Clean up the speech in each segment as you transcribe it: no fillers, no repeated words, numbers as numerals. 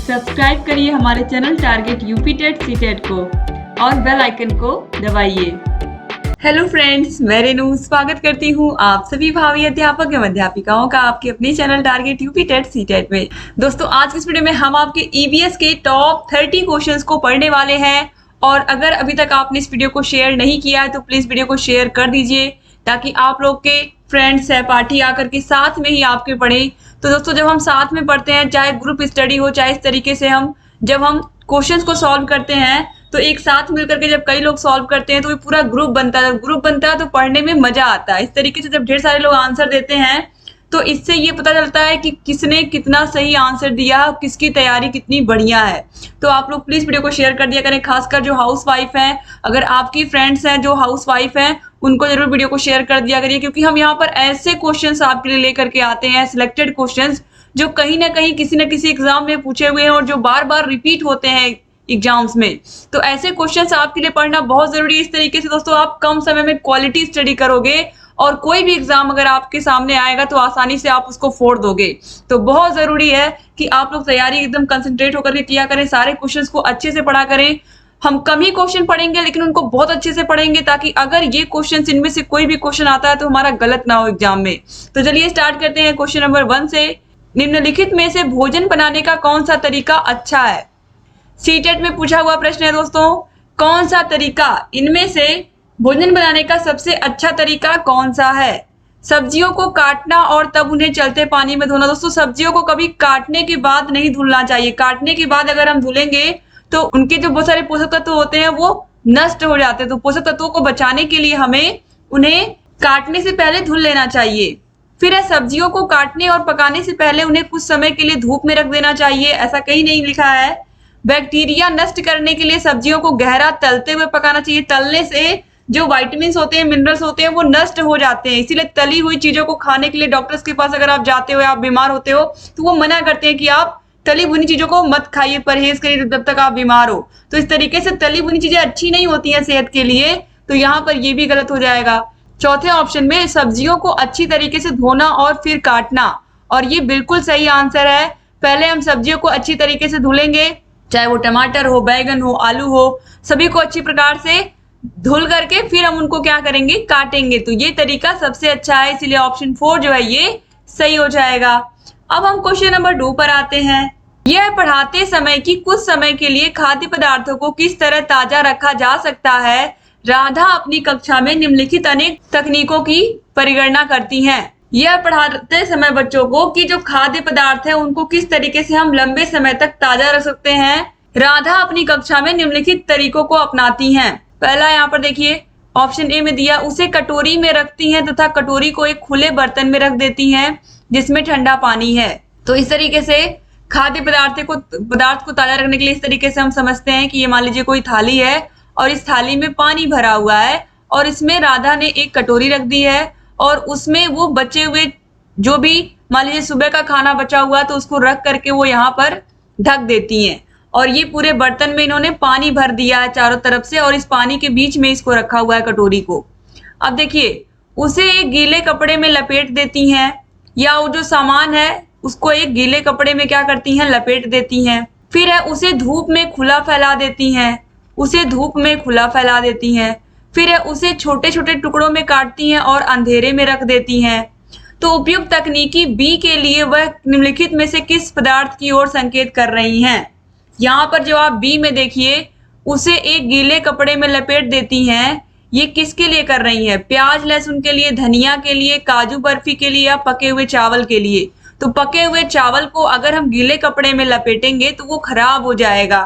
Subscribe करिए हमारे channel target UP TET CTET को और बेल आइकन को दबाइए। हेलो फ्रेंड्स, मैं रेनू स्वागत करती हूँ आप सभी भावी अध्यापक एवं अध्यापिकाओं का आपके अपने channel target UP TET CTET में। दोस्तों, आज की इस वीडियो में हम आपके ईवीएस के टॉप 30 क्वेश्चंस को पढ़ने वाले हैं और अगर अभी तक आपने इस वीडियो को शेयर नहीं किया है तो प्लीज वीडियो को शेयर कर दीजिए ताकि आप लोग के फ्रेंड्स सहपाठी आकर के साथ में ही आपके पढ़े। तो दोस्तों, जब हम साथ में पढ़ते हैं, चाहे ग्रुप स्टडी हो, चाहे इस तरीके से जब हम क्वेश्चंस को सॉल्व करते हैं तो एक साथ मिलकर के जब कई लोग सॉल्व करते हैं तो ये पूरा ग्रुप बनता है। ग्रुप बनता है तो पढ़ने में मजा आता है। इस तरीके से जब ढेर सारे लोग आंसर देते हैं तो इससे ये पता चलता है कि किसने कितना सही आंसर दिया, किसकी तैयारी कितनी बढ़िया है। तो आप लोग प्लीज वीडियो को शेयर कर दिया करें, खासकर जो हाउस वाइफ हैं। अगर आपकी फ्रेंड्स हैं जो हाउस वाइफ हैं उनको जरूर वीडियो को शेयर कर दिया करिए, क्योंकि हम यहाँ पर ऐसे क्वेश्चंस आपके लिए लेकर के आते हैं, सिलेक्टेड क्वेश्चंस जो कहीं ना कहीं किसी न किसी एग्जाम में पूछे हुए हैं और जो बार बार रिपीट होते हैं एग्जाम्स में। तो ऐसे क्वेश्चंस आपके लिए पढ़ना बहुत जरूरी है। इस तरीके से दोस्तों आप कम समय में क्वालिटी स्टडी करोगे और कोई भी एग्जाम अगर आपके सामने आएगा तो आसानी से आप उसको फोड़ दोगे। तो बहुत जरूरी है कि आप लोग तैयारी एकदम कंसंट्रेट होकर के किया करें, सारे क्वेश्चंस को अच्छे से पढ़ा करें। हम कम ही क्वेश्चन पढ़ेंगे लेकिन उनको बहुत अच्छे से पढ़ेंगे ताकि अगर ये क्वेश्चन इनमें से कोई भी क्वेश्चन आता है तो हमारा गलत ना हो एग्जाम में। तो चलिए स्टार्ट करते हैं क्वेश्चन नंबर 1 से। निम्नलिखित में से भोजन बनाने का कौन सा तरीका अच्छा है? सीटेट में पूछा हुआ प्रश्न है दोस्तों, कौन सा तरीका इनमें से भोजन बनाने का सबसे अच्छा तरीका कौन सा है? सब्जियों को काटना और तब उन्हें चलते पानी में धोना। दोस्तों, सब्जियों को कभी काटने के बाद नहीं धुलना चाहिए। काटने के बाद अगर हम धुलेंगे तो उनके जो बहुत सारे पोषक तत्व होते हैं वो नष्ट हो जाते हैं। तो पोषक तत्वों को बचाने के लिए हमें उन्हें काटने से पहले धुल लेना चाहिए। फिर है सब्जियों को काटने और पकाने से पहले उन्हें कुछ समय के लिए धूप में रख देना चाहिए। ऐसा कहीं नहीं लिखा है। बैक्टीरिया नष्ट करने के लिए सब्जियों को गहरा तलते हुए पकाना चाहिए। तलने से जो विटामिन्स होते हैं, मिनरल्स होते हैं वो नष्ट हो जाते हैं। इसीलिए तली हुई चीजों को खाने के लिए डॉक्टर्स के पास अगर आप जाते हो, आप बीमार होते हो तो वो मना करते हैं कि आप तली भुनी चीजों को मत खाइए, परहेज करिए जब तक आप बीमार हो। तो इस तरीके से तली भुनी चीजें अच्छी नहीं होती हैं सेहत के लिए, तो यहाँ पर ये भी गलत हो जाएगा। चौथे ऑप्शन में सब्जियों को अच्छी तरीके से धोना और फिर काटना, और ये बिल्कुल सही आंसर है। पहले हम सब्जियों को अच्छी तरीके से धुलेंगे, चाहे वो टमाटर हो, बैगन हो, आलू हो, सभी को अच्छी प्रकार से धुल करके फिर हम उनको क्या करेंगे, काटेंगे। तो ये तरीका सबसे अच्छा है, इसीलिए ऑप्शन 4 जो है ये सही हो जाएगा। अब हम क्वेश्चन नंबर 2 पर आते हैं। यह पढ़ाते समय कि कुछ समय के लिए खाद्य पदार्थों को किस तरह ताजा रखा जा सकता है। राधा अपनी कक्षा में निम्नलिखित अनेक तकनीकों की परिगणना करती हैं। यह पढ़ाते समय बच्चों को कि जो खाद्य पदार्थ है उनको किस तरीके से हम लंबे समय तक ताजा रख सकते हैं। राधा अपनी कक्षा में निम्नलिखित तरीकों को अपनाती हैं। पहला यहाँ पर देखिए ऑप्शन ए में दिया, उसे कटोरी में रखती हैं तथा कटोरी को एक खुले बर्तन में रख देती हैं जिसमें ठंडा पानी है। तो इस तरीके से खाद्य पदार्थ को ताजा रखने के लिए इस तरीके से हम समझते हैं कि ये मान लीजिए कोई थाली है और इस थाली में पानी भरा हुआ है और इसमें राधा ने एक कटोरी रख दी है और उसमें वो बचे हुए जो भी मान लीजिए सुबह का खाना बचा हुआ तो उसको रख करके वो यहाँ पर ढक देती हैं और ये पूरे बर्तन में इन्होंने पानी भर दिया है चारों तरफ से और इस पानी के बीच में इसको रखा हुआ है कटोरी को। अब देखिए उसे एक गीले कपड़े में लपेट देती हैं, या वो जो सामान है उसको एक गीले कपड़े में क्या करती हैं, लपेट देती हैं। फिर है उसे धूप में खुला फैला देती हैं, उसे धूप में खुला फैला देती हैं। फिर है उसे छोटे छोटे टुकड़ों में काटती हैं और अंधेरे में रख देती हैं। तो उपयुक्त तकनीकी बी के लिए वह निम्नलिखित में से किस पदार्थ की ओर संकेत कर रही हैं। यहाँ पर जवाब बी में देखिए, उसे एक गीले कपड़े में लपेट देती हैं, ये किसके लिए कर रही है? प्याज लहसुन के लिए, धनिया के लिए, काजू बर्फी के लिए या पके हुए चावल के लिए। तो पके हुए चावल को अगर हम गीले कपड़े में लपेटेंगे तो वो खराब हो जाएगा,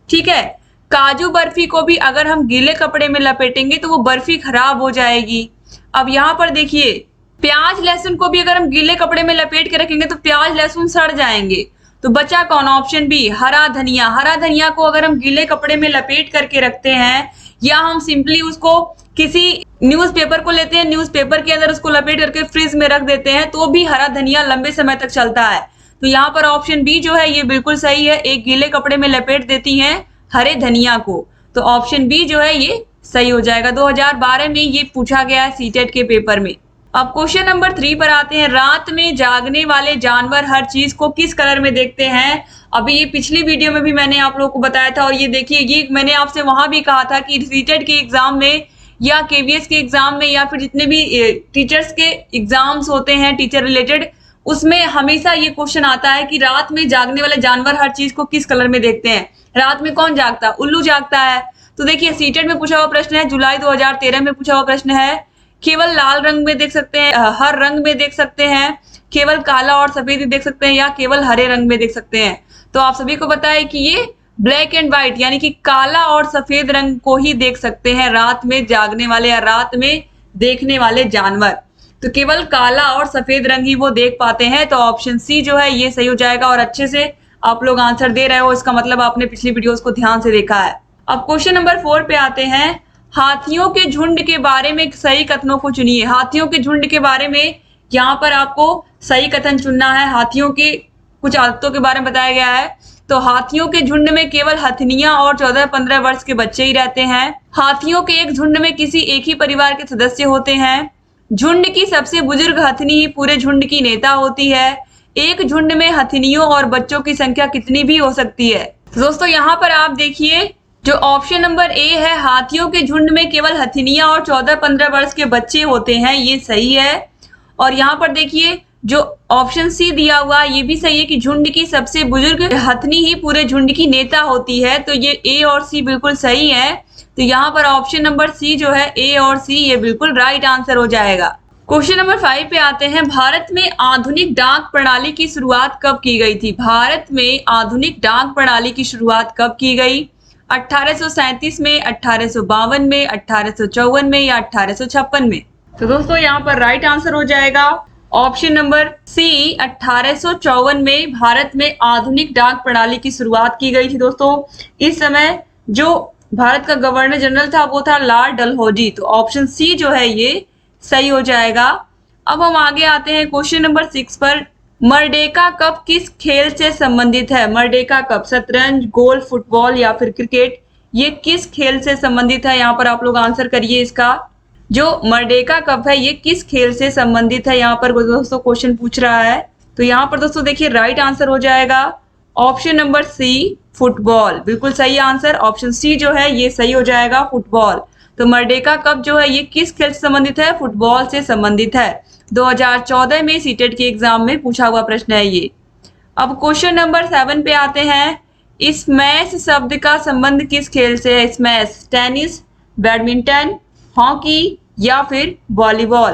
ठीक है। काजू बर्फी को भी अगर हम गीले कपड़े में लपेटेंगे तो वो बर्फी खराब हो जाएगी। अब यहाँ पर देखिए प्याज लहसुन को भी अगर हम गीले कपड़े में लपेट के रखेंगे तो प्याज लहसुन सड़ जाएंगे। तो बचा कौन? ऑप्शन बी, हरा धनिया। हरा धनिया को अगर हम गीले कपड़े में लपेट करके रखते हैं या हम सिंपली उसको किसी न्यूज़पेपर को लेते हैं, न्यूज़पेपर के अंदर उसको लपेट करके फ्रिज में रख देते हैं तो भी हरा धनिया लंबे समय तक चलता है। तो यहाँ पर ऑप्शन बी जो है ये बिल्कुल सही है, एक गीले कपड़े में लपेट देती हैं हरे धनिया को। तो ऑप्शन बी जो है ये सही हो जाएगा। 2012 में ये पूछा गया है सीटेट के पेपर में। अब क्वेश्चन नंबर 3 पर आते हैं। रात में जागने वाले जानवर हर चीज को किस कलर में देखते हैं? अभी ये पिछली वीडियो में भी मैंने आप लोगों को बताया था, और ये देखिए ये मैंने आपसे वहां भी कहा था कि सीटेट के एग्जाम में या केवीएस के एग्जाम में या फिर जितने भी टीचर्स के एग्जाम्स होते हैं टीचर रिलेटेड, उसमें हमेशा ये क्वेश्चन आता है कि रात में जागने वाले जानवर हर चीज को किस कलर में देखते हैं। रात में कौन जागता है? उल्लू जागता है। तो देखिए सीटेट में पूछा हुआ प्रश्न है, जुलाई 2013 में पूछा हुआ प्रश्न है, केवल लाल रंग में देख सकते हैं, हर रंग में देख सकते हैं, केवल काला और सफेद ही देख सकते हैं, या केवल हरे रंग में देख सकते हैं। तो आप सभी को पता है कि ये ब्लैक एंड व्हाइट यानी कि काला और सफेद रंग को ही देख सकते हैं रात में जागने वाले या रात में देखने वाले जानवर। तो केवल काला और सफेद रंग ही वो देख पाते हैं। तो ऑप्शन सी जो है ये सही हो जाएगा। और अच्छे से आप लोग आंसर दे रहे हो, इसका मतलब आपने पिछली वीडियोस को ध्यान से देखा है। अब क्वेश्चन नंबर 4 पे आते हैं। हाथियों के झुंड के बारे में सही कथनों को चुनिए। हाथियों के झुंड के बारे में यहाँ पर आपको सही कथन चुनना है। हाथियों की कुछ आदतों के बारे में बताया गया है। तो हाथियों के झुंड में केवल हथनियां और 14-15 वर्ष के बच्चे ही रहते हैं। हाथियों के एक झुंड में किसी एक ही परिवार के सदस्य होते हैं। झुंड की सबसे बुजुर्ग हथनी ही पूरे झुंड की नेता होती है। एक झुंड में हथनियों और बच्चों की संख्या कितनी भी हो सकती है। तो दोस्तों यहाँ पर आप देखिए जो ऑप्शन नंबर ए है, हाथियों के झुंड में केवल हथनियां और 14-15 वर्ष के बच्चे होते हैं, ये सही है। और यहाँ पर देखिए जो ऑप्शन सी दिया हुआ ये भी सही है कि झुंड की सबसे बुजुर्ग हथनी ही पूरे झुंड की नेता होती है। तो ये ए और सी बिल्कुल सही है। तो यहाँ पर ऑप्शन नंबर सी जो है ए और सी ये बिल्कुल राइट आंसर हो जाएगा। क्वेश्चन नंबर 5 पे आते हैं। भारत में आधुनिक डाक प्रणाली की शुरुआत कब की गई थी? भारत में आधुनिक डाक प्रणाली की शुरुआत कब की गई? 1837 में, 1852 में, 1854 में या 1856 में? तो दोस्तों यहाँ पर राइट आंसर हो जाएगा ऑप्शन नंबर सी 1854 में भारत में आधुनिक डाक प्रणाली की शुरुआत की गई थी। दोस्तों इस समय जो भारत का गवर्नर जनरल था वो था लॉर्ड डलहौजी। तो ऑप्शन सी जो है ये सही हो जाएगा। अब हम आगे आते हैं क्वेश्चन नंबर 6 पर। मर्डेका कप किस खेल से संबंधित है? मर्डेका कप शतरंज, गोल्फ, फुटबॉल या फिर क्रिकेट, ये किस खेल से संबंधित है? यहाँ पर आप लोग आंसर करिए। इसका जो मर्डेका कप है ये किस खेल से संबंधित है, यहाँ पर दोस्तों क्वेश्चन पूछ रहा है। तो यहाँ पर दोस्तों देखिए राइट आंसर हो जाएगा ऑप्शन नंबर सी फुटबॉल, बिल्कुल सही आंसर। ऑप्शन सी जो है ये सही हो जाएगा फुटबॉल। तो मर्डेका कप जो है ये किस खेल से संबंधित है? फुटबॉल से संबंधित है। 2014 में सीटेट के एग्जाम में पूछा हुआ प्रश्न है ये। अब क्वेश्चन नंबर 7 पे आते हैं। स्मैश शब्द का संबंध किस खेल से है? स्मैश टेनिस, बैडमिंटन, हॉकी या फिर वॉलीबॉल?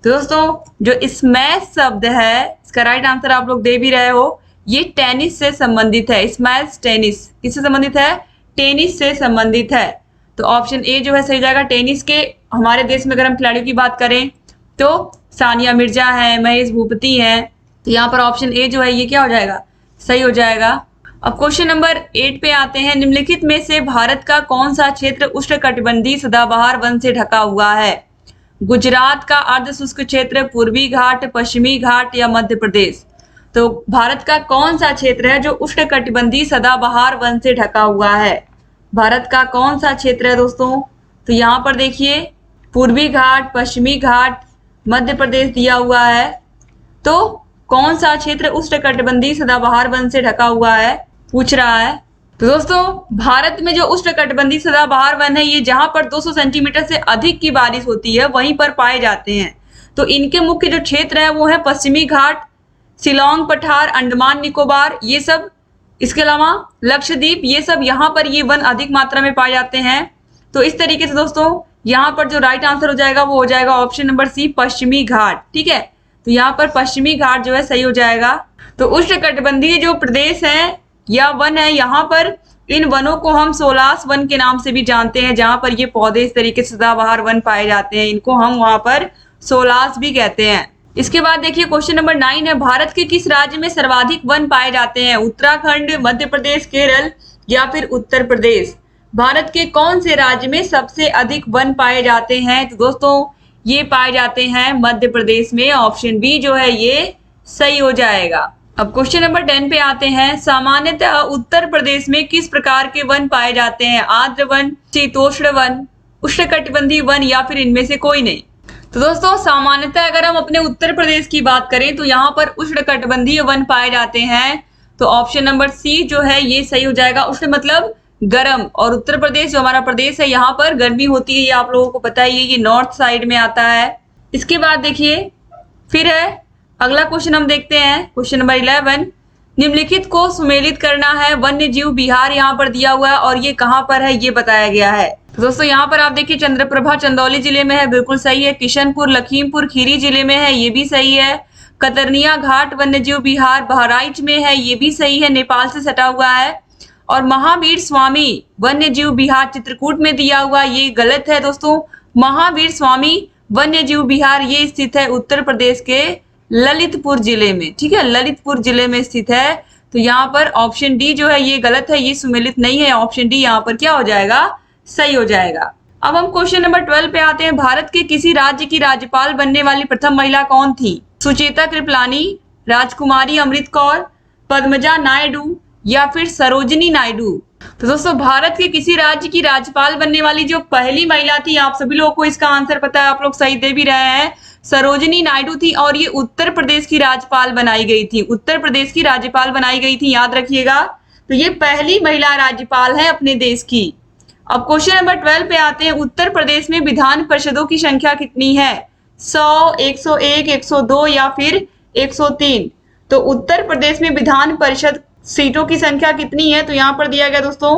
तो दोस्तों जो स्मैश शब्द है इसका राइट आंसर आप लोग दे भी रहे हो, ये टेनिस से संबंधित है। स्मैश टेनिस किससे संबंधित है? टेनिस से संबंधित है। तो ऑप्शन ए जो है सही जाएगा। टेनिस के हमारे देश में अगर हम खिलाड़ियों की बात करें तो सानिया मिर्जा है, महेश भूपति है। तो यहाँ पर ऑप्शन ए जो है ये क्या हो जाएगा? सही हो जाएगा। अब क्वेश्चन नंबर 8 पे आते हैं। निम्नलिखित में से भारत का कौन सा क्षेत्र उष्णकटिबंधीय सदाबहार वन से ढका हुआ है? गुजरात का अर्ध शुष्क क्षेत्र, पूर्वी घाट, पश्चिमी घाट या मध्य प्रदेश? तो भारत का कौन सा क्षेत्र है जो उष्णकटिबंधीय सदाबहार वन से ढका हुआ है? भारत का कौन सा क्षेत्र है दोस्तों? तो यहाँ पर देखिए पूर्वी घाट, पश्चिमी घाट, मध्य प्रदेश दिया हुआ है। तो कौन सा क्षेत्र उष्णकटिबंधीय सदाबहार वन से ढका हुआ है पूछ रहा है। तो दोस्तों भारत में जो उष्णकटिबंधीय सदाबहार वन है ये जहां पर 200 सेंटीमीटर से अधिक की बारिश होती है वहीं पर पाए जाते हैं। तो इनके मुख्य जो क्षेत्र है वो है पश्चिमी घाट, शिलोंग, पठार, अंडमान निकोबार ये सब, इसके अलावा लक्षद्वीप, ये सब यहाँ पर ये वन अधिक मात्रा में पाए जाते हैं। तो इस तरीके से दोस्तों यहाँ पर जो राइट आंसर हो जाएगा वो हो जाएगा ऑप्शन नंबर सी पश्चिमी घाट। ठीक है, तो यहाँ पर पश्चिमी घाट जो है सही हो जाएगा। तो उष्णकटिबंधीय जो प्रदेश है या वन है यहाँ पर इन वनों को हम सोलास वन के नाम से भी जानते हैं, जहां पर ये पौधे इस तरीके से सदाबहार वन पाए जाते हैं, इनको हम वहां पर सोलास भी कहते हैं। इसके बाद देखिए क्वेश्चन नंबर 9 है। भारत के किस राज्य में सर्वाधिक वन पाए जाते हैं? उत्तराखंड, मध्य प्रदेश, केरल या फिर उत्तर प्रदेश? भारत के कौन से राज्य में सबसे अधिक वन पाए जाते हैं? तो दोस्तों ये पाए जाते हैं मध्य प्रदेश में। ऑप्शन बी जो है ये सही हो जाएगा। अब क्वेश्चन नंबर 10 पे आते हैं। सामान्यतः उत्तर प्रदेश में किस प्रकार के वन पाए जाते हैं? आर्द्र वन, शीतोष्ण वन, उष्णकटिबंधीय वन या फिर इनमें से कोई नहीं? तो दोस्तों सामान्यतः अगर हम अपने उत्तर प्रदेश की बात करें तो यहाँ पर उष्णकटिबंधीय वन पाए जाते हैं। तो ऑप्शन नंबर सी जो है ये सही हो जाएगा। उससे मतलब गर्म, और उत्तर प्रदेश जो हमारा प्रदेश है यहाँ पर गर्मी होती है, ये आप लोगों को पता ही है, ये नॉर्थ साइड में आता है। इसके बाद देखिए फिर है अगला क्वेश्चन, हम देखते हैं क्वेश्चन नंबर 11। निम्नलिखित को सुमेलित करना है। वन्य जीव बिहार यहाँ पर दिया हुआ है और ये कहाँ पर है ये बताया गया है। तो दोस्तों यहाँ पर आप देखिए चंद्रप्रभा चंदौली जिले में है, बिल्कुल सही है। किशनपुर लखीमपुर खीरी जिले में है, ये भी सही है। कतरनिया घाट वन्यजीव विहार बहराइच में है, ये भी सही है, नेपाल से सटा हुआ है। और महावीर स्वामी वन्यजीव विहार चित्रकूट में दिया हुआ, ये गलत है दोस्तों। महावीर स्वामी वन्यजीव विहार ये स्थित है उत्तर प्रदेश के ललितपुर जिले में, ठीक है, ललितपुर जिले में स्थित है। तो यहाँ पर ऑप्शन डी जो है ये गलत है, ये सुमेलित नहीं है। ऑप्शन डी यहाँ पर क्या हो जाएगा, सही हो जाएगा। अब हम क्वेश्चन नंबर 12 पे आते हैं। भारत के किसी राज्य की राज्यपाल बनने वाली प्रथम महिला कौन थी? सुचेता कृपलानी, राजकुमारी अमृत कौर, पद्मजा नायडू या फिर सरोजिनी नायडू। तो दोस्तों भारत के किसी राज्य की राज्यपाल बनने वाली जो पहली महिला थी, आप सभी लोगों को इसका आंसर पता है, आप लोग सही दे भी रहे हैं, सरोजिनी नायडू थी। और ये उत्तर प्रदेश की राज्यपाल बनाई गई थी, उत्तर प्रदेश की राज्यपाल बनाई गई थी, याद रखिएगा। तो ये पहली महिला राज्यपाल है अपने देश की। अब क्वेश्चन नंबर 12 पे आते हैं। उत्तर प्रदेश में विधान परिषदों की संख्या कितनी है? 100, 101, 102 या फिर 103। तो उत्तर प्रदेश में विधान परिषद सीटों की संख्या कितनी है? तो यहाँ पर दिया गया दोस्तों,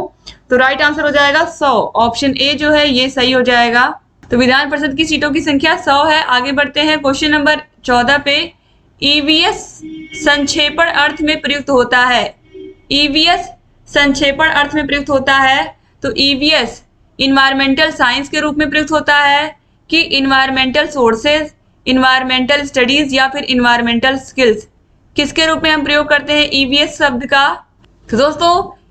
तो राइट आंसर हो जाएगा 100। ऑप्शन ए जो है ये सही हो जाएगा। तो विधान परिषद की सीटों की संख्या 100 है। आगे बढ़ते हैं क्वेश्चन नंबर 14 पे। ईवीएस संक्षेपण अर्थ में प्रयुक्त होता है। ईवीएस संक्षेपण अर्थ में प्रयुक्त होता है। तो ईवीएस इन्वायरमेंटल साइंस के रूप में प्रयुक्त होता है कि इन्वायरमेंटल सोर्सेज, इन्वायरमेंटल स्टडीज या फिर इन्वायरमेंटल स्किल्स, किसके रूप में हम प्रयोग करते हैं ईवीएस शब्द का? तो दोस्तों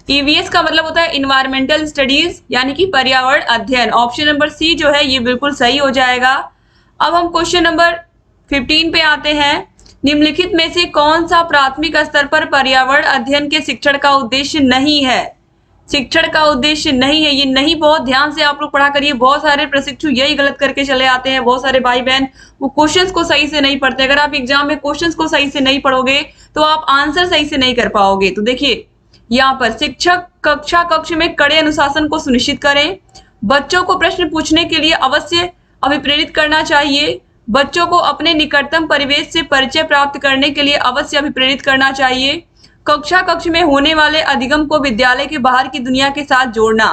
ईवीएस का मतलब होता है इन्वायरमेंटल स्टडीज, यानी कि पर्यावरण अध्ययन। ऑप्शन नंबर सी जो है ये बिल्कुल सही हो जाएगा। अब हम क्वेश्चन नंबर 15 पे आते हैं। निम्नलिखित में से कौन सा प्राथमिक स्तर पर पर्यावरण अध्ययन के शिक्षण का उद्देश्य नहीं है? शिक्षण का उद्देश्य नहीं है, ये नहीं बहुत ध्यान से आप लोग पढ़ा करिए। बहुत सारे प्रशिक्षु यही गलत करके चले आते हैं, बहुत सारे भाई बहन वो क्वेश्चंस को सही से नहीं पढ़ते। अगर आप एग्जाम में क्वेश्चंस को सही से नहीं पढ़ोगे तो आप आंसर सही से नहीं कर पाओगे। तो देखिए यहाँ पर शिक्षक कक्ष में कड़े अनुशासन को सुनिश्चित करें। बच्चों को प्रश्न पूछने के लिए अवश्य अभिप्रेरित करना चाहिए। बच्चों को अपने निकटतम परिवेश से परिचय प्राप्त करने के लिए अवश्य अभिप्रेरित करना चाहिए। कक्ष में होने वाले अधिगम को विद्यालय के बाहर की दुनिया के साथ जोड़ना।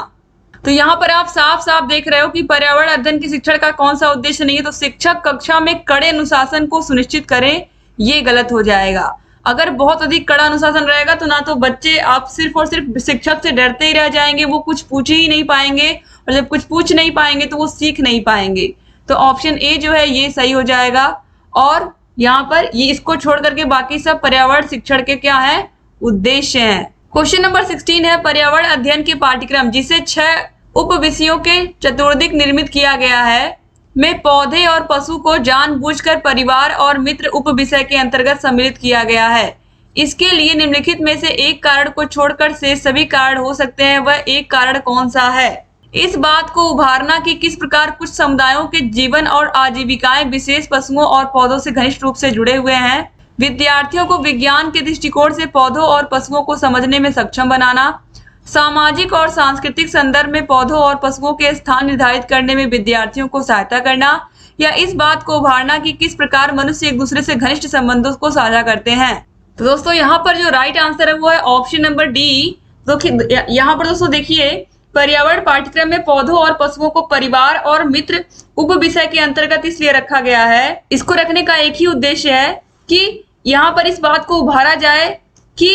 तो यहाँ पर आप साफ साफ देख रहे हो कि पर्यावरण अध्ययन के शिक्षण का कौन सा उद्देश्य नहीं है। तो शिक्षक कक्षा में कड़े अनुशासन को सुनिश्चित करें, ये गलत हो जाएगा। अगर बहुत अधिक कड़ा अनुशासन रहेगा तो ना तो बच्चे आप सिर्फ और सिर्फ शिक्षक से डरते ही रह जाएंगे, वो कुछ पूछ ही नहीं पाएंगे, और जब कुछ पूछ नहीं पाएंगे तो वो सीख नहीं पाएंगे। तो ऑप्शन ए जो है ये सही हो जाएगा। और यहाँ पर ये इसको छोड़ करके बाकी सब पर्यावरण शिक्षण के क्या है, उद्देश्य है। क्वेश्चन नंबर 16 है। पर्यावरण अध्ययन के पाठ्यक्रम जिसे 6 उप विषयों के चतुर्दिक निर्मित किया गया है में पौधे और पशु को जानबूझकर परिवार और मित्र उप विषय के अंतर्गत सम्मिलित किया गया है। इसके लिए निम्नलिखित में से एक कारण को छोड़कर से सभी कारण हो सकते हैं, वह एक कारण कौन सा है? इस बात को उभारना कि किस प्रकार कुछ समुदायों के जीवन और आजीविकाएं विशेष पशुओं और पौधों से घनिष्ठ रूप से जुड़े हुए हैं। विद्यार्थियों को विज्ञान के दृष्टिकोण से पौधों और पशुओं को समझने में सक्षम बनाना। सामाजिक और सांस्कृतिक संदर्भ में पौधों और पशुओं के स्थान निर्धारित करने में विद्यार्थियों को सहायता करना। या इस बात को उभारना कि किस प्रकार मनुष्य एक दूसरे से घनिष्ठ संबंधों को साझा करते हैं। तो दोस्तों यहाँ पर जो राइट आंसर है वो है ऑप्शन नंबर डी। तो यहाँ पर दोस्तों देखिए पर्यावरण पाठ्यक्रम में पौधों और पशुओं को परिवार और मित्र उप विषय के अंतर्गत इसलिए रखा गया है, इसको रखने का एक ही उद्देश्य है कि यहाँ पर इस बात को उभारा जाए कि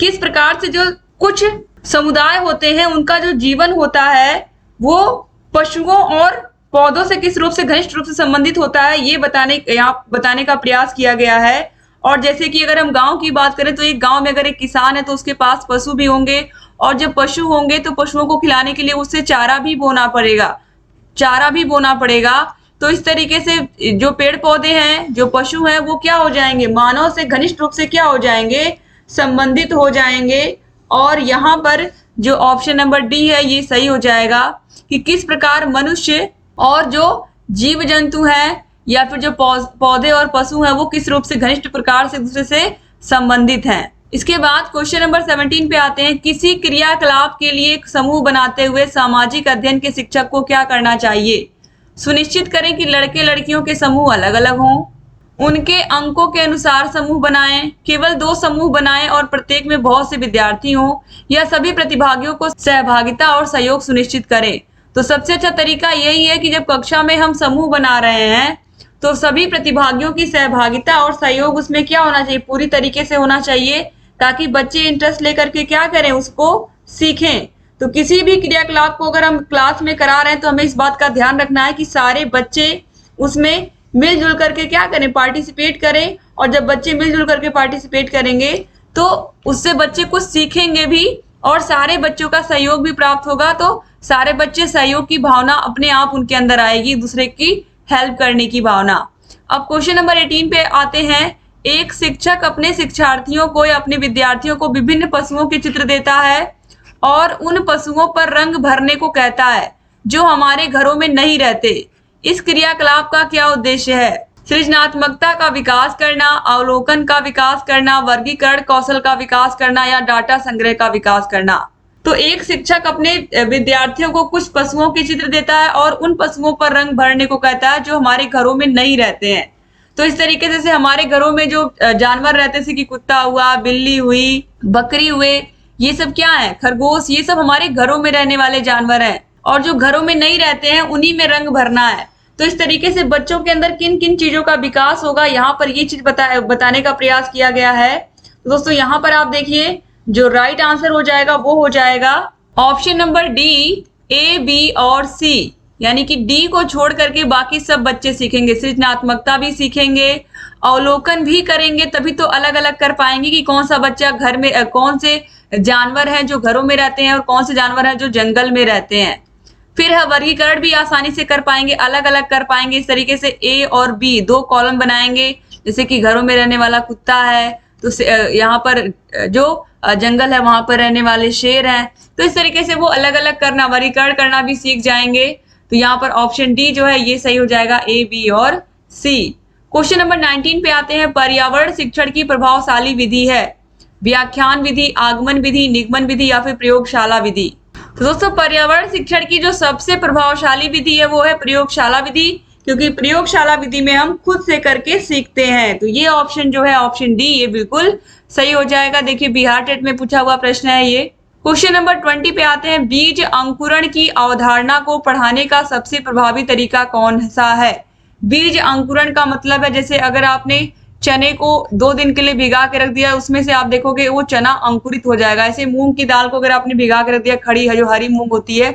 किस प्रकार से जो कुछ समुदाय होते हैं उनका जो जीवन होता है वो पशुओं और पौधों से किस रूप से घनिष्ठ रूप से संबंधित होता है, ये बताने का प्रयास किया गया है। और जैसे कि अगर हम गांव की बात करें तो एक गांव में अगर एक किसान है तो उसके पास पशु भी होंगे, और जब पशु होंगे तो पशुओं को खिलाने के लिए उससे चारा भी बोना पड़ेगा। तो इस तरीके से जो पेड़ पौधे हैं, जो पशु हैं, वो क्या हो जाएंगे, मानव से घनिष्ठ रूप से क्या हो जाएंगे, संबंधित हो जाएंगे। और यहाँ पर जो ऑप्शन नंबर डी है ये सही हो जाएगा कि किस प्रकार मनुष्य और जो जीव जंतु हैं या फिर जो पौधे और पशु हैं वो किस रूप से घनिष्ठ प्रकार से एक दूसरे से संबंधित हैं। इसके बाद क्वेश्चन नंबर 17 पे आते हैं। किसी क्रियाकलाप के लिए एक समूह बनाते हुए सामाजिक अध्ययन के शिक्षक को क्या करना चाहिए? सुनिश्चित करें कि लड़के लड़कियों के समूह अलग अलग हों, उनके अंकों के अनुसार समूह बनाएं, केवल 2 समूह बनाएं और प्रत्येक में बहुत से विद्यार्थी हों, या सभी प्रतिभागियों को सहभागिता और सहयोग सुनिश्चित करें। तो सबसे अच्छा तरीका यही है कि जब कक्षा में हम समूह बना रहे हैं तो सभी प्रतिभागियों की सहभागिता और सहयोग उसमें क्या होना चाहिए, पूरी तरीके से होना चाहिए, ताकि बच्चे इंटरेस्ट लेकर के क्या करें, उसको सीखें। तो किसी भी क्रियाकलाप को अगर हम क्लास में करा रहे हैं तो हमें इस बात का ध्यान रखना है कि सारे बच्चे उसमें मिलजुल करके क्या करें, पार्टिसिपेट करें। और जब बच्चे मिलजुल करके पार्टिसिपेट करेंगे तो उससे बच्चे कुछ सीखेंगे भी और सारे बच्चों का सहयोग भी प्राप्त होगा। तो सारे बच्चे सहयोग की भावना अपने आप उनके अंदर आएगी, दूसरे की हेल्प करने की भावना। अब क्वेश्चन नंबर 18 पे आते हैं। एक शिक्षक अपने शिक्षार्थियों को या अपने विद्यार्थियों को विभिन्न पशुओं के चित्र देता है और उन पशुओं पर रंग भरने को कहता है जो हमारे घरों में नहीं रहते। इस क्रियाकलाप का क्या उद्देश्य है? सृजनात्मकता का विकास करना, अवलोकन का विकास करना, वर्गीकरण कौशल का विकास करना, या डाटा संग्रह का विकास करना। तो एक शिक्षक अपने विद्यार्थियों को कुछ पशुओं के चित्र देता है और उन पशुओं पर रंग भरने को कहता है जो हमारे घरों में नहीं रहते हैं। तो इस तरीके से हमारे घरों में जो जानवर रहते जैसे कि कुत्ता हुआ, बिल्ली हुई, बकरी हुए, ये सब क्या है, खरगोश, ये सब हमारे घरों में रहने वाले जानवर हैं। और जो घरों में नहीं रहते हैं उन्हीं में रंग भरना है। तो इस तरीके से बच्चों के अंदर किन किन चीजों का विकास होगा, यहाँ पर ये चीज बताने का प्रयास किया गया है। तो दोस्तों यहाँ पर आप देखिए जो राइट आंसर हो जाएगा वो हो जाएगा ऑप्शन नंबर डी, ए, बी और सी। यानी कि डी को छोड़ करके बाकी सब बच्चे सीखेंगे, सृजनात्मकता भी सीखेंगे, अवलोकन भी करेंगे, तभी तो अलग अलग कर पाएंगे कि कौन सा बच्चा घर में कौन से जानवर हैं जो घरों में रहते हैं और कौन से जानवर हैं जो जंगल में रहते हैं। फिर वर्गीकरण भी आसानी से कर पाएंगे, अलग अलग कर पाएंगे। इस तरीके से ए और बी 2 कॉलम बनाएंगे, जैसे कि घरों में रहने वाला कुत्ता है तो यहाँ पर जो जंगल है वहां पर रहने वाले शेर हैं। तो इस तरीके से वो अलग अलग करना, वर्गीकरण करना भी सीख जाएंगे। तो यहाँ पर ऑप्शन डी जो है ये सही हो जाएगा, ए, बी और सी। क्वेश्चन नंबर 19 पे आते हैं। पर्यावरण शिक्षण की प्रभावशाली विधि है व्याख्यान विधि, आगमन विधि, निगमन विधि या फिर प्रयोगशाला विधि। तो दोस्तों पर्यावरण शिक्षण की जो सबसे प्रभावशाली विधि है वो है प्रयोगशाला विधि, क्योंकि प्रयोगशाला विधि में हम खुद से करके सीखते हैं। तो ये ऑप्शन जो है ऑप्शन डी ये बिल्कुल सही हो जाएगा। देखिए बिहार टेट में पूछा हुआ प्रश्न है ये। क्वेश्चन नंबर 20 पे आते हैं। बीज अंकुरण की अवधारणा को पढ़ाने का सबसे प्रभावी तरीका कौन सा है? बीज अंकुरण का मतलब है जैसे अगर आपने चने को 2 दिन के लिए भिगा के रख दिया, उसमें से आप देखोगे वो चना अंकुरित हो जाएगा। ऐसे मूंग की दाल को अगर आपने भिगा के रख दिया, खड़ी है जो हरी मूंग होती है,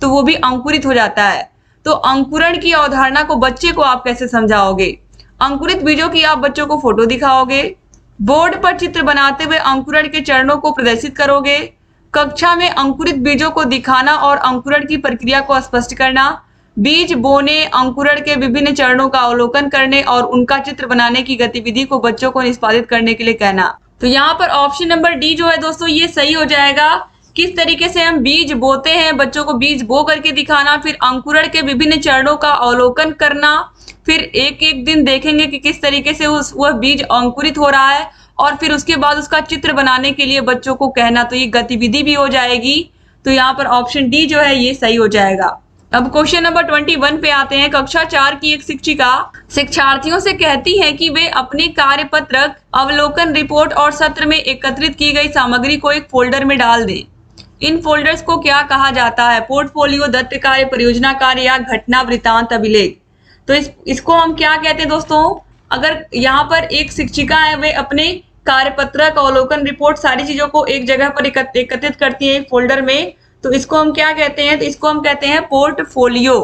तो वो भी अंकुरित हो जाता है। तो अंकुरण की अवधारणा को बच्चे को आप कैसे समझाओगे? अंकुरित बीजों की आप बच्चों को फोटो दिखाओगे, बोर्ड पर चित्र बनाते हुए अंकुरण के चरणों को प्रदर्शित करोगे, कक्षा में अंकुरित बीजों को दिखाना और अंकुरण की प्रक्रिया को स्पष्ट करना, बीज बोने, अंकुरण के विभिन्न चरणों का अवलोकन करने और उनका चित्र बनाने की गतिविधि को बच्चों को निष्पादित करने के लिए कहना। तो यहाँ पर ऑप्शन नंबर डी जो है दोस्तों ये सही हो जाएगा। किस तरीके से हम बीज बोते हैं, बच्चों को बीज बो करके दिखाना, फिर अंकुरण के विभिन्न चरणों का अवलोकन करना, फिर एक एक दिन देखेंगे कि किस तरीके से वह बीज अंकुरित हो रहा है और फिर उसके बाद उसका चित्र बनाने के लिए बच्चों को कहना। तो ये गतिविधि भी हो जाएगी। तो यहाँ पर ऑप्शन डी जो है ये सही हो जाएगा। अब क्वेश्चन नंबर 21 पे आते हैं। कक्षा 4 की एक शिक्षिका शिक्षार्थियों से कहती है कि वे अपने कार्य पत्रक, अवलोकन रिपोर्ट और सत्र में एकत्रित की गई सामग्री को एक फोल्डर में डाल दें। इन फोल्डर्स को क्या कहा जाता है? पोर्टफोलियो, दत्त कार्य, परियोजना कार्य या घटना वृत्तांत अभिलेख। तो इसको हम क्या कहते हैं दोस्तों? अगर यहाँ पर एक शिक्षिका है वे अपने कार्यपत्रक, अवलोकन रिपोर्ट सारी चीजों को एक जगह पर एकत्रित करती है एक फोल्डर में, तो इसको हम क्या कहते हैं? तो इसको हम कहते हैं पोर्टफोलियो।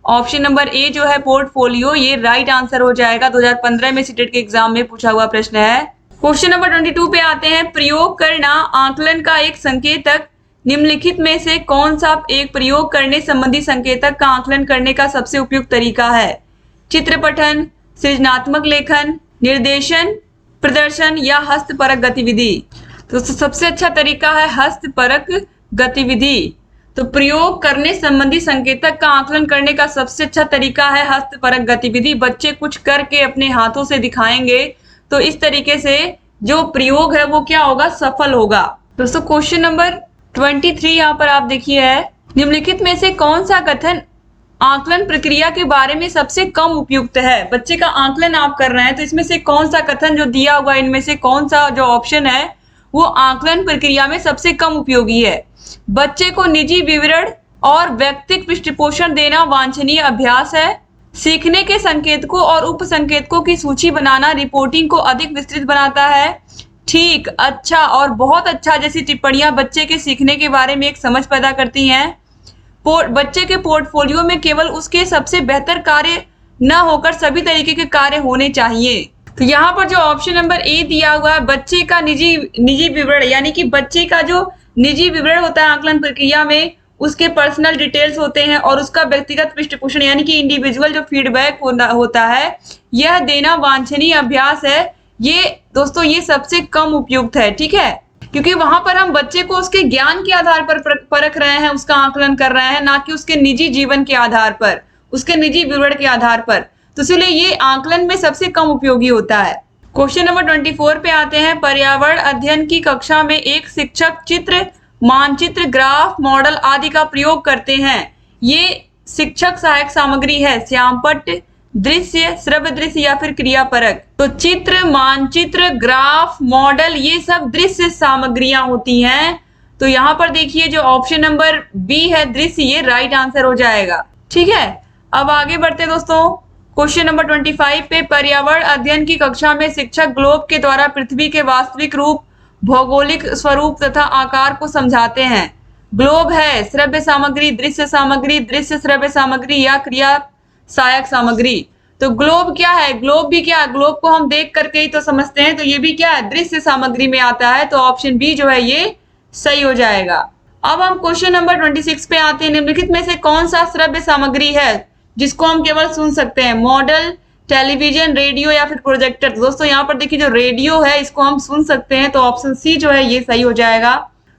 ऑप्शन नंबर ए जो है पोर्टफोलियो ये राइट आंसर हो जाएगा। 2015 में सीटेट के एग्जाम में पूछा हुआ प्रश्न है। क्वेश्चन नंबर 22 पे आते हैं। प्रयोग करना आकलन का एक संकेतक निम्नलिखित में से कौन सा एक प्रयोग करने संबंधी संकेतक का आकलन करने का सबसे उपयुक्त तरीका है? चित्र पठन, सृजनात्मक लेखन, निर्देशन, प्रदर्शन या हस्तपरक गतिविधि। तो सबसे अच्छा तरीका है हस्तपरक गतिविधि। तो प्रयोग करने संबंधी संकेतक का आकलन करने का सबसे अच्छा तरीका है हस्तपरक गतिविधि। बच्चे कुछ करके अपने हाथों से दिखाएंगे तो इस तरीके से जो प्रयोग है वो क्या होगा, सफल होगा। दोस्तों क्वेश्चन नंबर 23 यहाँ पर आप देखिए है, निम्नलिखित में से कौन सा कथन आकलन प्रक्रिया के बारे में सबसे कम उपयुक्त है। बच्चे का आकलन आप कर रहे हैं तो इसमें से कौन सा कथन जो दिया हुआ है, इनमें से कौन सा जो ऑप्शन है वो आकलन प्रक्रिया में सबसे कम उपयोगी है। बच्चे को निजी विवरण और व्यक्तिगत पृष्ठपोषण देना वांछनीय अभ्यास है। सीखने के संकेतकों और उप संकेतकों की सूची बनाना रिपोर्टिंग को अधिक विस्तृत बनाता है। ठीक, अच्छा और बहुत अच्छा जैसी टिप्पणियां बच्चे के सीखने के बारे में एक समझ पैदा करती हैं। बच्चे के पोर्टफोलियो में केवल उसके सबसे बेहतर कार्य न होकर सभी तरीके के कार्य होने चाहिए। तो यहाँ पर जो ऑप्शन नंबर ए दिया हुआ है, बच्चे का निजी विवरण, यानी कि बच्चे का जो निजी विवरण होता है आकलन प्रक्रिया में, उसके पर्सनल डिटेल्स होते हैं और उसका व्यक्तिगत पृष्ठपोषण यानी कि इंडिविजुअल जो फीडबैक होता है, यह देना वांछनीय अभ्यास है। ये दोस्तों ये सबसे कम उपयुक्त है, ठीक है, क्योंकि वहां पर हम बच्चे को उसके ज्ञान के आधार पर परख रहे हैं, उसका आकलन कर रहे हैं, ना कि उसके निजी जीवन के आधार पर, उसके निजी विवरण के आधार पर। तो इसलिए ये आकलन में सबसे कम उपयोगी होता है। क्वेश्चन नंबर 24 पे आते हैं। पर्यावरण अध्ययन की कक्षा में एक शिक्षक चित्र, मानचित्र, ग्राफ, मॉडल आदि का प्रयोग करते हैं। ये शिक्षक सहायक सामग्री है, श्यामपट्ट, दृश्य, श्रव्य दृश्य या फिर क्रियापरक। तो चित्र, मानचित्र, ग्राफ, मॉडल ये सब दृश्य सामग्रियां होती हैं। तो यहाँ पर देखिए जो ऑप्शन नंबर बी है दृश्य, ये राइट आंसर हो जाएगा, ठीक है। अब आगे बढ़ते हैं दोस्तों क्वेश्चन नंबर 25 पे। पर्यावरण अध्ययन की कक्षा में शिक्षक ग्लोब के द्वारा पृथ्वी के वास्तविक रूप, भौगोलिक स्वरूप तथा आकार को समझाते हैं। ग्लोब है श्रव्य सामग्री, दृश्य सामग्री, दृश्य श्रव्य सामग्री या क्रिया सहायक सामग्री। तो ग्लोब क्या है, ग्लोब भी क्या है, ग्लोब को हम देख करके ही तो समझते हैं, तो ये भी क्या है, दृश्य सामग्री में आता है। तो ऑप्शन बी जो है ये सही हो जाएगा। अब हम क्वेश्चन नंबर 26 पे आते हैं। निम्नलिखित में से कौन सा श्रव्य सामग्री है जिसको हम केवल सुन सकते हैं। मॉडल, टेलीविजन, रेडियो या फिर प्रोजेक्टर। दोस्तों यहाँ पर देखिए जो रेडियो है इसको हम सुन सकते हैं, तो ऑप्शन सी जो है ये सही हो जाएगा।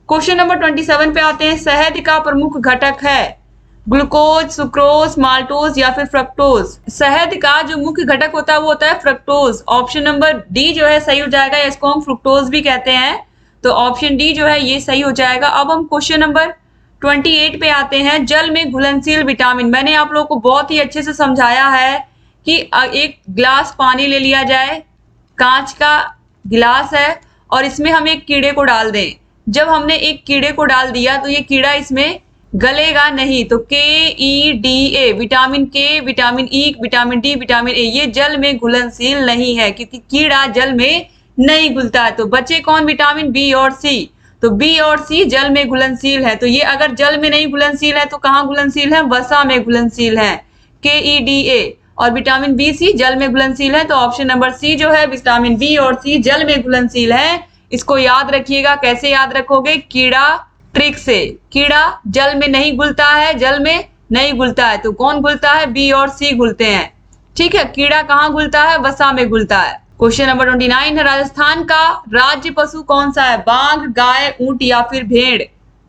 क्वेश्चन नंबर 27 पे आते हैं। शहद का प्रमुख घटक है ग्लूकोज, सुक्रोज, माल्टोज या फिर फ्रक्टोज। शहद का जो मुख्य घटक होता है वो होता है फ्रक्टोज। ऑप्शन नंबर डी जो है सही हो जाएगा, इसको हम फ्रुक्टोज भी कहते हैं। तो ऑप्शन डी जो है ये सही हो जाएगा। अब हम क्वेश्चन नंबर 28 पे आते हैं। जल में घुलनशील विटामिन। मैंने आप लोगों को बहुत ही अच्छे से समझाया है कि एक गिलास पानी ले लिया जाए, कांच का गिलास है और इसमें हम एक कीड़े को डाल दें। जब हमने एक कीड़े को डाल दिया तो ये कीड़ा इसमें गलेगा नहीं। तो KEDA, विटामिन के, vitamin E, vitamin D, vitamin A, ये जल में घुलनशील नहीं है क्योंकि कीड़ा जल में नहीं घुलता है। तो बचे कौन, विटामिन बी और सी। तो बी और सी जल में घुलनशील है। तो ये अगर जल में नहीं घुलनशील है तो कहाँ घुलनशील है, वसा में घुलनशील है, KEDA। और विटामिन बी सी जल में घुलनशील है। तो ऑप्शन नंबर सी जो है विटामिन बी और सी जल में घुलनशील है। इसको याद रखिएगा। कैसे याद रखोगे, कीड़ा ट्रिक से। कीड़ा जल में नहीं घुलता है, जल में नहीं घुलता है, तो कौन घुलता है, बी और सी घुलते हैं, ठीक है। कीड़ा कहाँ घुलता है, वसा में घुलता है। क्वेश्चन नंबर 29 है। राजस्थान का राज्य पशु कौन सा है, बाघ, गाय, ऊंट या फिर भेड़।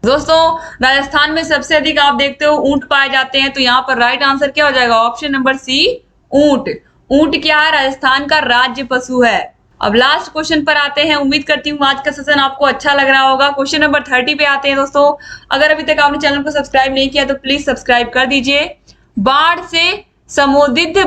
दोस्तों राजस्थान में सबसे अधिक आप देखते हो ऊंट पाए जाते हैं। तो यहाँ पर राइट आंसर क्या हो जाएगा, ऑप्शन नंबर सी ऊंट। ऊंट क्या है, राजस्थान का राज्य पशु है। अब लास्ट क्वेश्चन पर आते हैं। उम्मीद करती हूँ आज का सेशन आपको अच्छा लग रहा होगा। क्वेश्चन नंबर 30 पे आते हैं। दोस्तों अगर अभी तक आपने चैनल को सब्सक्राइब नहीं किया तो प्लीज सब्सक्राइब कर दीजिए। बाढ़ से समुद्रित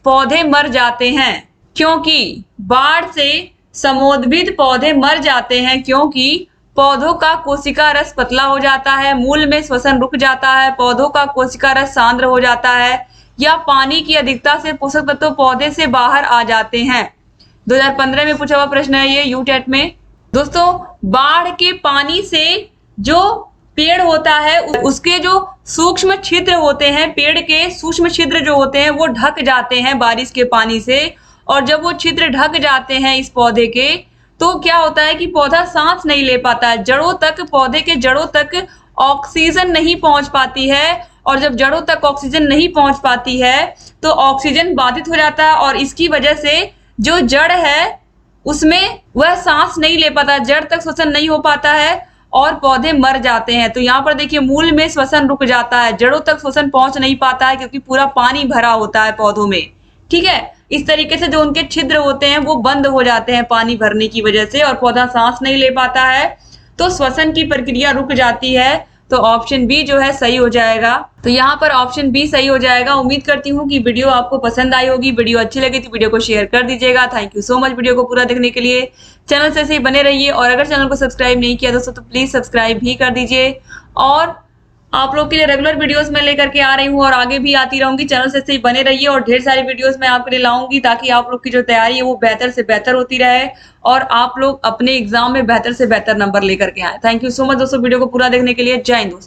पौधे मर जाते हैं क्योंकि, बाढ़ से समुद्रित पौधे मर जाते हैं क्योंकि पौधों का कोशिका रस पतला हो जाता है, मूल में श्वसन रुक जाता है, पौधों का कोशिका रस सांद्र हो जाता है, या पानी की अधिकता से पोषक तत्व पौधे से बाहर आ जाते हैं। 2015 में पूछा हुआ प्रश्न है ये यूटेट में। दोस्तों बाढ़ के पानी से जो पेड़ होता है उसके जो सूक्ष्म छिद्र होते हैं, पेड़ के सूक्ष्म छिद्र जो होते हैं वो ढक जाते हैं बारिश के पानी से। और जब वो छिद्र ढक जाते हैं इस पौधे के, तो क्या होता है कि पौधा सांस नहीं ले पाता है, जड़ों तक, पौधे के जड़ों तक ऑक्सीजन नहीं पहुंच पाती है। और जब जड़ों तक ऑक्सीजन नहीं पहुंच पाती है तो ऑक्सीजन बाधित हो जाता है और इसकी वजह से जो जड़ है उसमें वह सांस नहीं ले पाता, जड़ तक श्वसन नहीं हो पाता है और पौधे मर जाते हैं। तो यहाँ पर देखिए मूल में श्वसन रुक जाता है, जड़ों तक श्वसन पहुंच नहीं पाता है क्योंकि पूरा पानी भरा होता है पौधों में, ठीक है। इस तरीके से जो उनके छिद्र होते हैं वो बंद हो जाते हैं पानी भरने की वजह से और पौधा सांस नहीं ले पाता है, तो श्वसन की प्रक्रिया रुक जाती है। तो ऑप्शन बी जो है सही हो जाएगा। तो यहाँ पर ऑप्शन बी सही हो जाएगा। उम्मीद करती हूँ कि वीडियो आपको पसंद आई होगी। वीडियो अच्छी लगी तो वीडियो को शेयर कर दीजिएगा। Thank you so much video को पूरा देखने के लिए। चैनल से ऐसे ही बने रहिए और अगर चैनल को सब्सक्राइब नहीं किया दोस्तों तो प्लीज सब्सक्राइब भी कर दीजिए। और आप लोग के लिए रेगुलर वीडियोस मैं लेकर के आ रही हूँ और आगे भी आती रहूंगी। चैनल से ऐसे ही बने रहिए और ढेर सारी वीडियोस मैं आपके लिए लाऊंगी ताकि आप लोग की जो तैयारी है वो बेहतर से बेहतर होती रहे और आप लोग अपने एग्जाम में बेहतर से बेहतर नंबर लेकर के आए। थैंक यू सो मच दोस्तों वीडियो को पूरा देखने के लिए। जय हिंद दोस्तों।